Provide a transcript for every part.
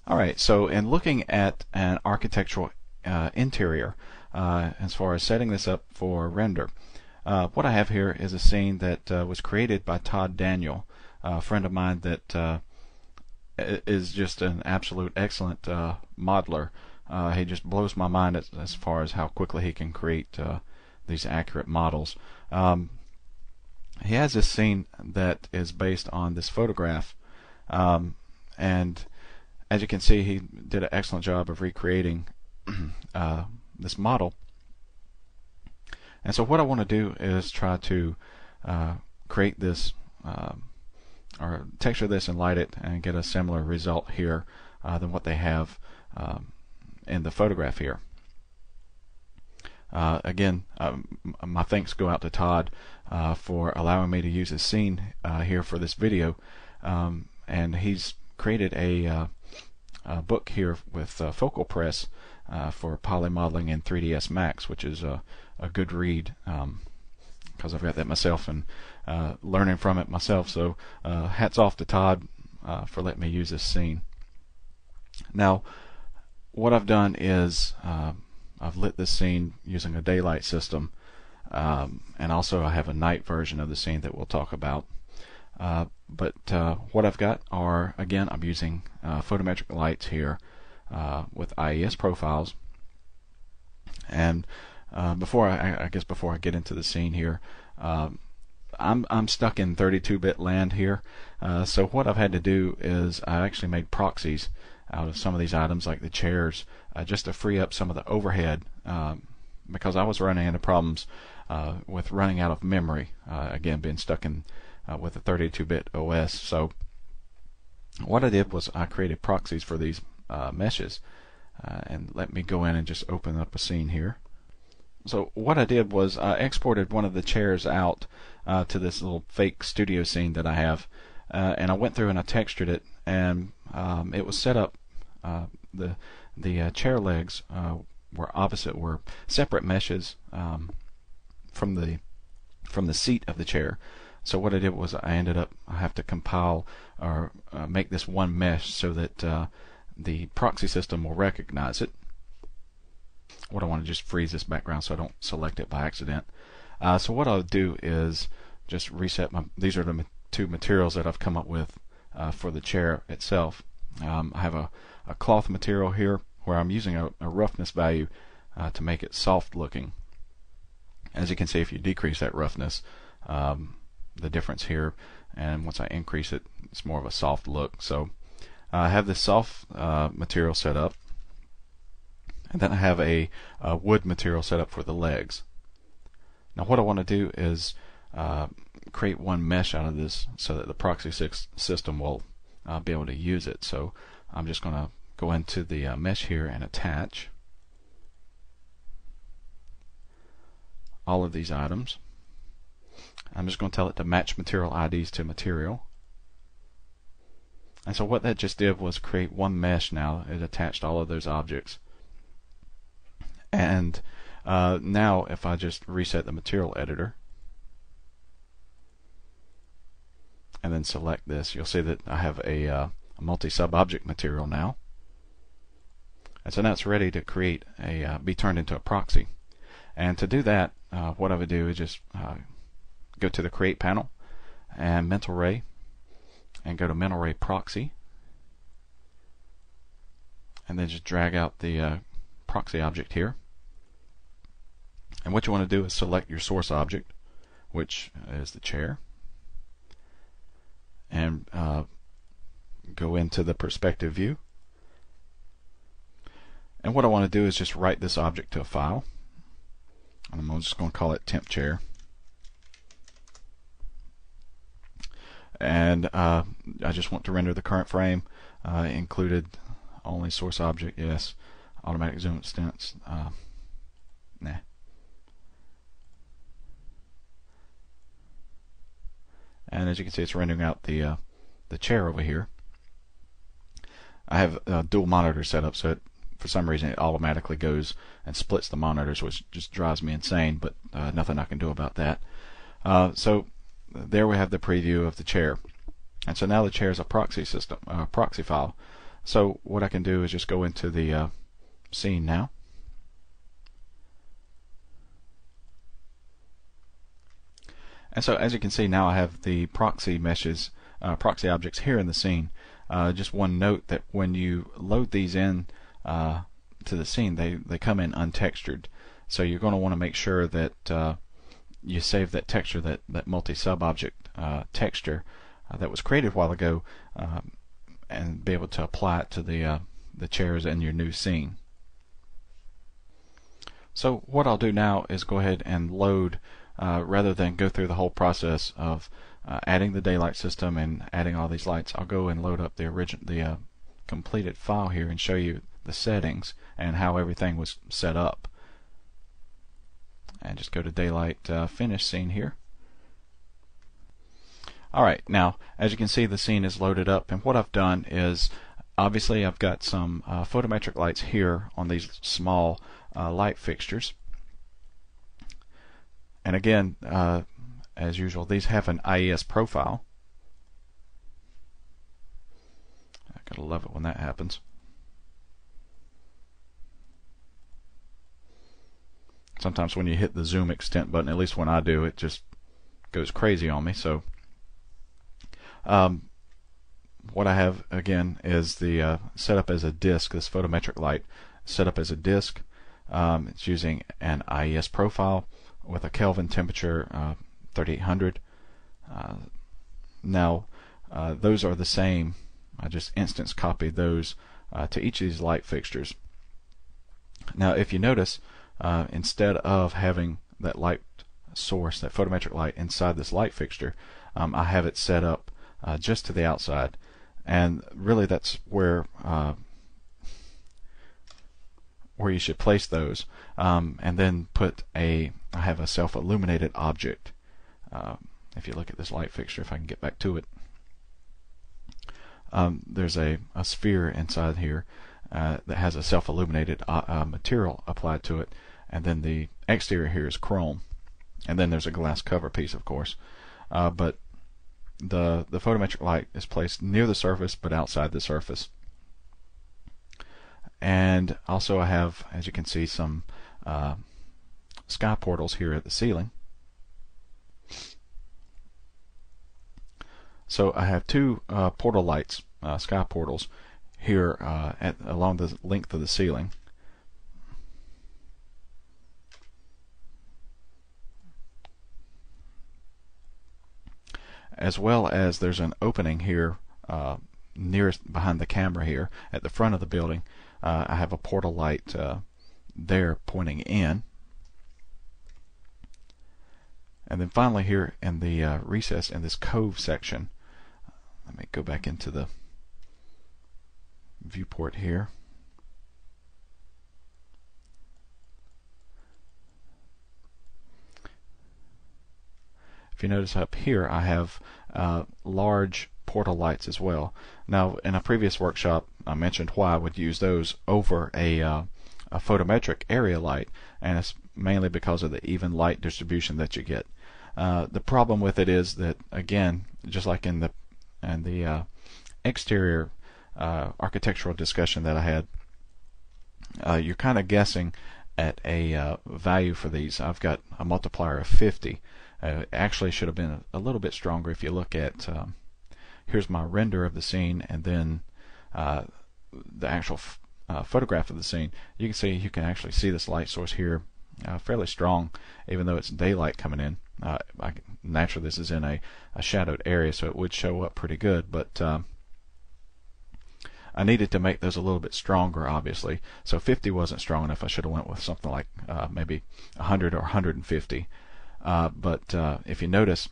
Alright, so in looking at an architectural interior, as far as setting this up for render, what I have here is a scene that was created by Todd Daniel, a friend of mine that is just an absolute excellent modeler. He just blows my mind as far as how quickly he can create these accurate models. He has this scene that is based on this photograph, and as you can see, he did an excellent job of recreating this model. And so what I want to do is try to create this or texture this and light it and get a similar result here than what they have in the photograph here. Again, my thanks go out to Todd for allowing me to use his scene here for this video, and he's created a book here with Focal Press for poly modeling in 3ds Max, which is a good read because I've got that myself and learning from it myself. So hats off to Todd for letting me use this scene. Now what I've done is I've lit this scene using a daylight system, and also I have a night version of the scene that we'll talk about. But what I've got are, again, I'm using photometric lights here with IES profiles. And before I guess before I get into the scene here, I'm stuck in 32-bit land here. So what I've had to do is I actually made proxies out of some of these items, like the chairs, just to free up some of the overhead, because I was running into problems with running out of memory, again being stuck in with a 32-bit OS. So what I did was I created proxies for these meshes, and let me go in and just open up a scene here. So what I did was I exported one of the chairs out to this little fake studio scene that I have, and I went through and I textured it, and it was set up, the chair legs were separate meshes from the seat of the chair. So what I did was I have to compile or make this one mesh so that the proxy system will recognize it. What I want to just freeze this background so I don't select it by accident. So what I'll do is just reset these are the two materials that I've come up with for the chair itself. I have a cloth material here where I'm using a roughness value to make it soft looking. As you can see, if you decrease that roughness, the difference here, and once I increase it, it's more of a soft look. So I have this soft material set up, and then I have a wood material set up for the legs. Now what I want to do is create one mesh out of this so that the proxy system will be able to use it. So I'm just going to go into the mesh here and attach all of these items. I'm just going to tell it to match material IDs to material. And so what that just did was create one mesh. Now it attached all of those objects. And now if I just reset the material editor and then select this, you'll see that I have a multi-sub object material now. And so now it's ready to create be turned into a proxy. And to do that, what I would do is just go to the Create panel and Mental Ray, and go to Mental Ray Proxy, and then just drag out the proxy object here. And what you want to do is select your source object, which is the chair, and go into the perspective view. And what I want to do is just write this object to a file. And I'm just going to call it temp chair. And I just want to render the current frame, included only source object, yes. Automatic zoom extents, nah. And as you can see, it's rendering out the chair over here. I have dual monitors set up, so for some reason it automatically goes and splits the monitors, which just drives me insane, but nothing I can do about that. So there we have the preview of the chair. And so now the chair is a proxy system, proxy file. So what I can do is just go into the scene now. And so as you can see now, I have the proxy meshes, proxy objects here in the scene. Just one note that when you load these in to the scene, they come in untextured. So you're going to want to make sure that you save that texture, that multi-sub object texture that was created a while ago, and be able to apply it to the chairs in your new scene. So what I'll do now is go ahead and load, rather than go through the whole process of adding the daylight system and adding all these lights. I'll go and load up the completed file here and show you the settings and how everything was set up. And just go to daylight finish scene here. Alright, now as you can see, the scene is loaded up, and what I've done is obviously I've got some photometric lights here on these small light fixtures. And again, as usual, these have an IES profile. I gotta love it when that happens. Sometimes when you hit the zoom extent button, at least when I do, it just goes crazy on me. So what I have again is the setup as a disk. This photometric light set up as a disk. It's using an IES profile with a Kelvin temperature 3800. Now those are the same. I just instance copied those to each of these light fixtures. Now if you notice, instead of having that light source, that photometric light inside this light fixture, I have it set up just to the outside, and really that's where you should place those, and then put I have a self-illuminated object. If you look at this light fixture, if I can get back to it, there's a sphere inside here that has a self-illuminated material applied to it, and then the exterior here is chrome, and then there's a glass cover piece, of course, but the photometric light is placed near the surface but outside the surface. And also I have, as you can see, some sky portals here at the ceiling. So I have two portal lights, sky portals, here along the length of the ceiling. As well as there's an opening here nearest behind the camera here at the front of the building. I have a portal light there pointing in. And then finally here in the recess in this cove section, let me go back into the viewport here. If you notice up here, I have large portal lights as well. Now, in a previous workshop, I mentioned why I would use those over a photometric area light, and it's mainly because of the even light distribution that you get. The problem with it is that, again, just like in the exterior architectural discussion that I had, you're kind of guessing at a value for these. I've got a multiplier of 50. Actually should have been a little bit stronger. If you look at here's my render of the scene, and then the actual photograph of the scene, you can actually see this light source here fairly strong, even though it's daylight coming in. Naturally this is in a shadowed area, so it would show up pretty good, but I needed to make those a little bit stronger, obviously. So 50 wasn't strong enough. I should have went with something like maybe 100 or 150. But if you notice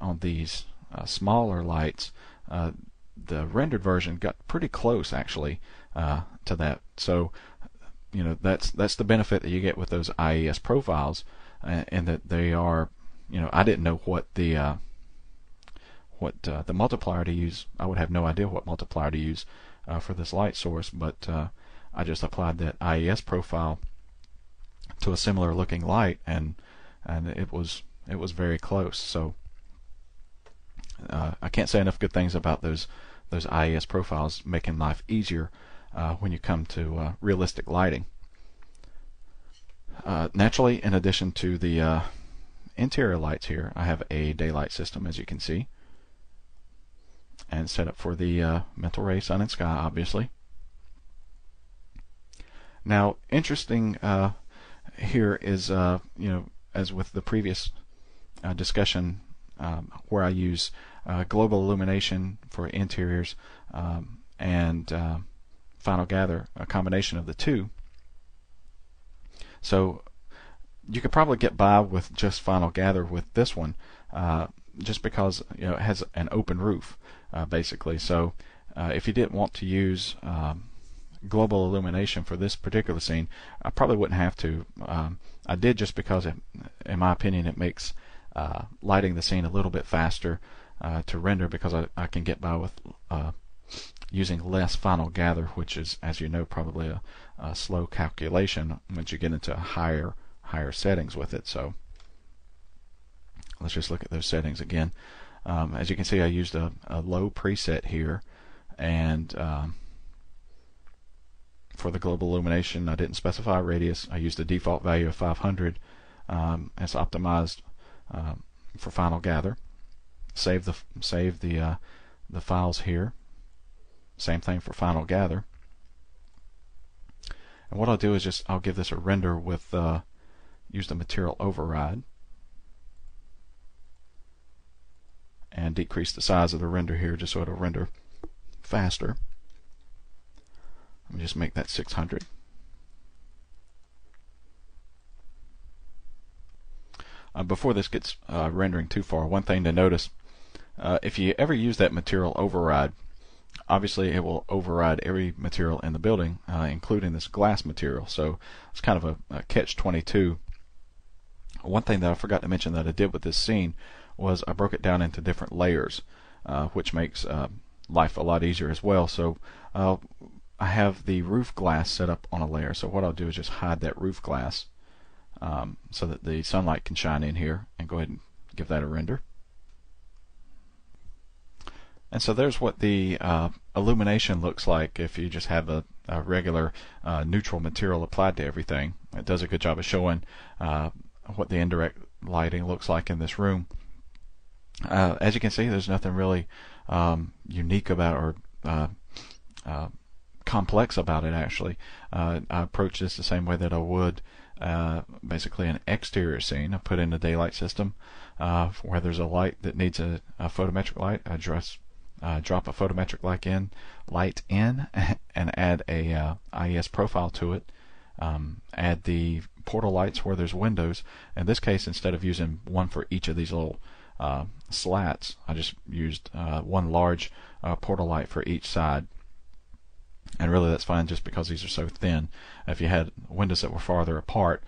on these smaller lights, the rendered version got pretty close actually to that. So that's the benefit that you get with those IES profiles, in that they are, I didn't know what the multiplier to use. I would have no idea what multiplier to use for this light source, but I just applied that IES profile to a similar looking light, and it was very close. So I can't say enough good things about those those IES profiles, making life easier when you come to realistic lighting. Naturally, in addition to the interior lights here, I have a daylight system, as you can see, and set up for the mental ray, sun and sky, obviously. Now, interesting here is, as with the previous discussion, where I use global illumination for interiors and final gather, a combination of the two. So you could probably get by with just final gather with this one, just because it has an open roof, basically. So if you didn't want to use global illumination for this particular scene, I probably wouldn't have to. I did just because, in my opinion, it makes lighting the scene a little bit faster to render, because I can get by with using less final gather, which is, as you know, probably a slow calculation once you get into higher settings with it. So let's just look at those settings again. As you can see, I used a low preset here, and for the global illumination, I didn't specify a radius. I used the default value of 500 as optimized for final gather. Save the files here. Same thing for final gather. And what I'll do is I'll give this a render with use the material override and decrease the size of the render here just so it'll render faster. Let me just make that 600. Before this gets rendering too far, one thing to notice, if you ever use that material override, obviously it will override every material in the building, including this glass material. So it's kind of a catch-22. One thing that I forgot to mention that I did with this scene was I broke it down into different layers, which makes life a lot easier as well. So I have the roof glass set up on a layer. So what I'll do is just hide that roof glass so that the sunlight can shine in here, and go ahead and give that a render. And so there's what the illumination looks like if you just have a regular neutral material applied to everything. It does a good job of showing what the indirect lighting looks like in this room. As you can see, there's nothing really unique about or complex about it, actually. I approach this the same way that I would basically an exterior scene. I put in a daylight system where there's a light that needs a photometric light. I drop a photometric light in and add a IES profile to it. Add the portal lights where there's windows. In this case, instead of using one for each of these little slats, I just used one large portal light for each side. And really that's fine just because these are so thin. If you had windows that were farther apart,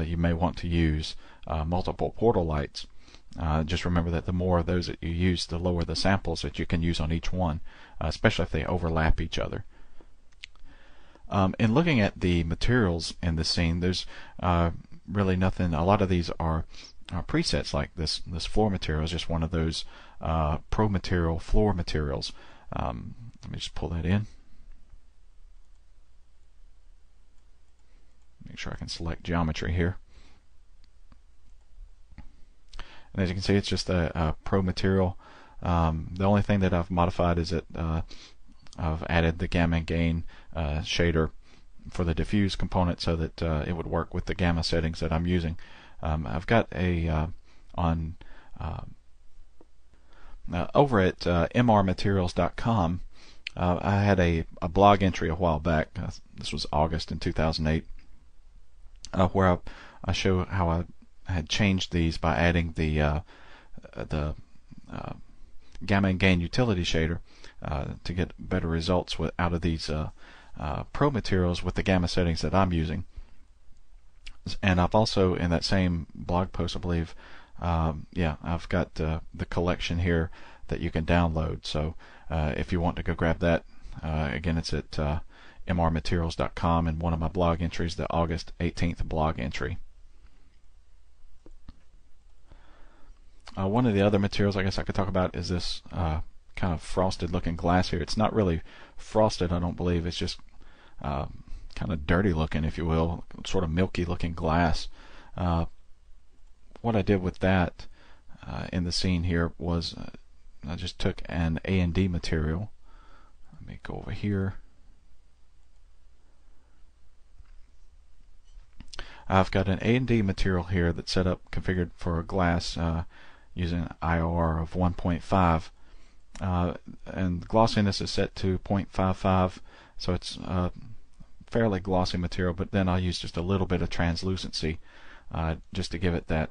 you may want to use multiple portal lights. Just remember that the more of those that you use, the lower the samples that you can use on each one, especially if they overlap each other. In looking at the materials in the scene, there's really nothing. A lot of these are presets, like this floor material is just one of those Pro Material floor materials. Let me just pull that in. Make sure I can select geometry here. And as you can see, it's just a Pro Material. The only thing that I've modified is that I've added the gamma and gain shader for the diffuse component so that it would work with the gamma settings that I'm using. I've got a over at mrmaterials.com. I had a blog entry a while back. This was August in 2008, where I show how I had changed these by adding the gamma and gain utility shader to get better results out of these Pro materials with the gamma settings that I'm using. And I've also, in that same blog post, I believe, I've got the collection here that you can download. So if you want to go grab that, again, it's at mrmaterials.com, and one of my blog entries, the August 18th blog entry. One of the other materials I guess I could talk about is this kind kind of frosted looking glass here. It's not really frosted, I don't believe. It's just kind of dirty looking, if you will, sort of milky looking glass. What I did with that in the scene here was I just took an A&D material. Let me go over here. I've got an A&D material here that's set up, configured for a glass using IR of 1.5. And glossiness is set to 0.55, so it's fairly glossy material, but then I'll use just a little bit of translucency just to give it that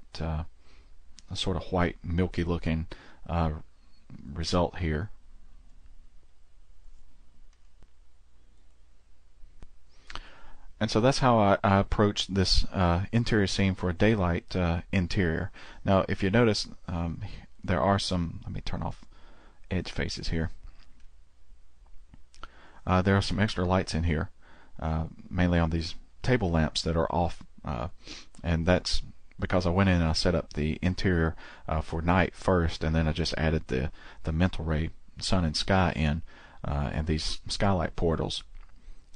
sort of white, milky looking result here. And so that's how I approached this interior scene for a daylight interior. Now, if you notice, there are some, let me turn off edge faces here. There are some extra lights in here, mainly on these table lamps that are off, and that's because I went in and I set up the interior for night first, and then I just added the mental ray sun and sky in, and these skylight portals.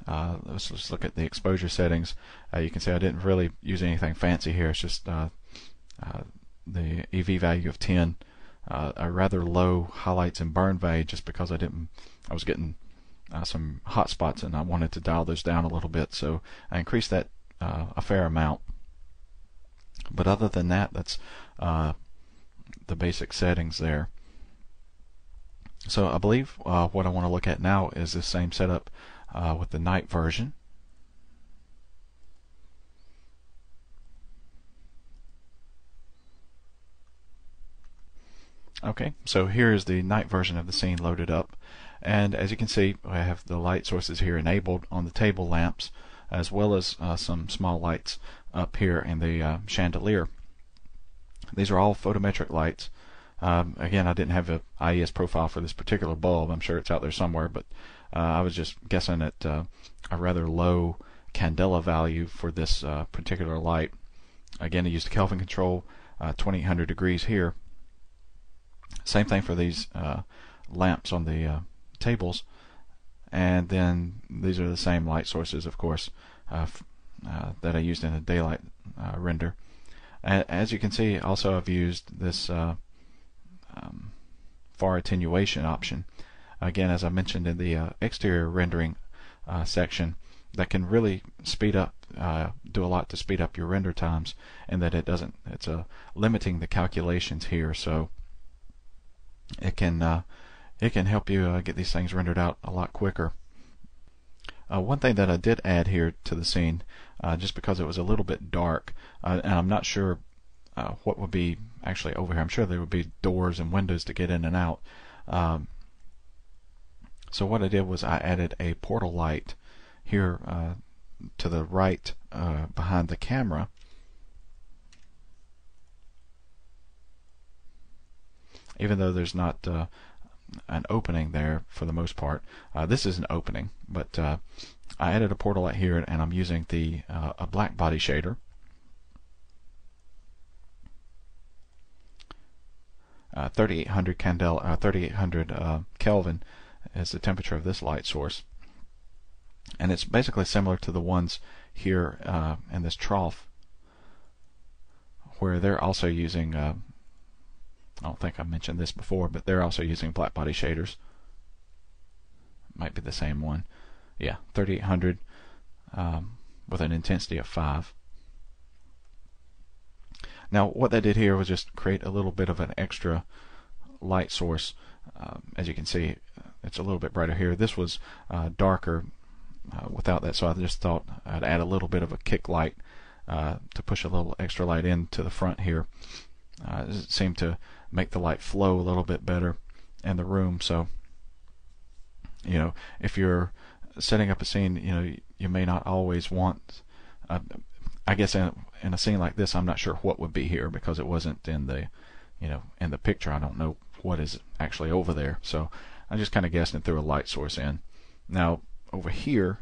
Let's just look at the exposure settings. You can see I didn't really use anything fancy here. It's just the EV value of 10, a rather low highlights and burn value, just because I was getting some hot spots and I wanted to dial those down a little bit, so I increased that a fair amount. But other than that, that's the basic settings there. So I believe what I want to look at now is the same setup with the night version. Okay, so here is the night version of the scene loaded up, and as you can see, I have the light sources here enabled on the table lamps, as well as some small lights up here in the chandelier. These are all photometric lights. Again, I didn't have an IES profile for this particular bulb. I'm sure it's out there somewhere, but I was just guessing at a rather low candela value for this particular light. Again, I used a Kelvin control, 2800 degrees here. Same thing for these lamps on the tables, and then these are the same light sources, of course, that I used in a daylight render. As you can see, also I've used this far attenuation option. Again, as I mentioned in the exterior rendering section, that can really speed up, do a lot to speed up your render times, and that it's limiting the calculations here, so it can help you get these things rendered out a lot quicker. One thing that I did add here to the scene, just because it was a little bit dark, and I'm not sure what would be actually over here. I'm sure there would be doors and windows to get in and out. So what I did was I added a portal light here to the right behind the camera. Even though there's not an opening there for the most part. This is an opening, but I added a portal light here, and I'm using the a black body shader. 3800 Kelvin is the temperature of this light source, and it's basically similar to the ones here in this trough, where they're also using I don't think I mentioned this before, but they're also using black body shaders. Might be the same one. Yeah, 3800 with an intensity of 5. Now what they did here was just create a little bit of an extra light source. As you can see, it's a little bit brighter here. This was darker without that, so I just thought I'd add a little bit of a kick light to push a little extra light into the front here. It seemed to make the light flow a little bit better in the room. So, you know, if you're setting up a scene, you know, you may not always want. I guess in a scene like this, I'm not sure what would be here because it wasn't in the, you know, in the picture. I don't know what is actually over there. So I just kind of guessed and threw a light source in. Now over here,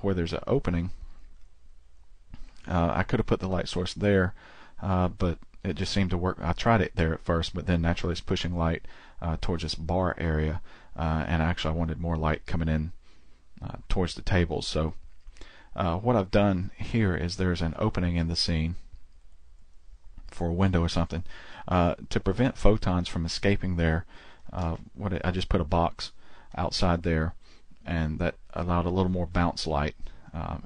where there's an opening, I could have put the light source there, but it just seemed to work. I tried it there at first, but then naturally it's pushing light towards this bar area, and actually I wanted more light coming in towards the tables. So what I've done here is there's an opening in the scene for a window or something. To prevent photons from escaping there, I just put a box outside there, and that allowed a little more bounce light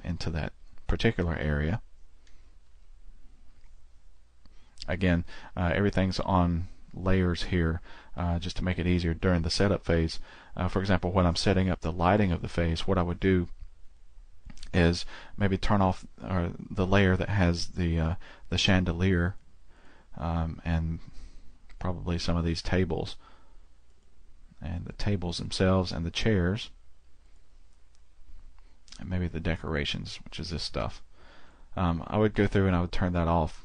into that particular area. Again, everything's on layers here just to make it easier during the setup phase. For example, when I'm setting up the lighting of the phase, what I would do is maybe turn off the layer that has the chandelier and probably some of these tables, and the tables themselves and the chairs, and maybe the decorations, which is this stuff. I would go through and I would turn that off.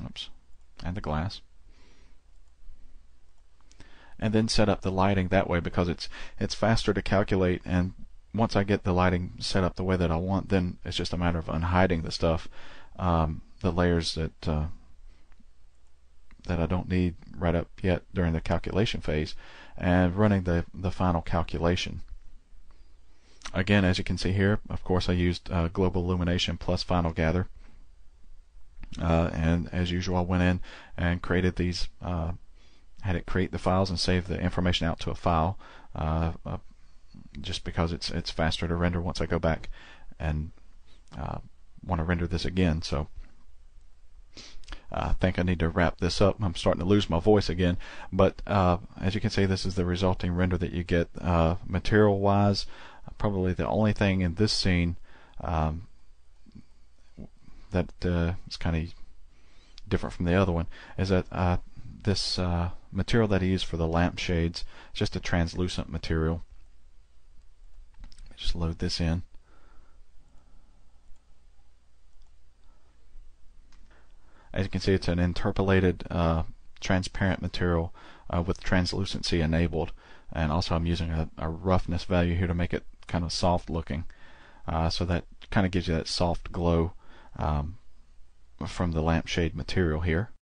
Oops. And the glass. And then set up the lighting that way, because it's faster to calculate, and once I get the lighting set up the way that I want, then it's just a matter of unhiding the stuff, the layers that I don't need right up yet during the calculation phase, and running the final calculation. Again, as you can see here, of course I used Global Illumination plus Final Gather, and as usual I went in and created these, had it create the files and save the information out to a file, just because it's faster to render once I go back and want to render this again. So I think I need to wrap this up. I'm starting to lose my voice again, but as you can see, this is the resulting render that you get. Material wise, probably the only thing in this scene that is kind of different from the other one is that this material that I use for the lampshades is just a translucent material. Just load this in. As you can see, it's an interpolated transparent material with translucency enabled, and also I'm using a roughness value here to make it kind of soft looking, so that kind of gives you that soft glow from the lampshade material here.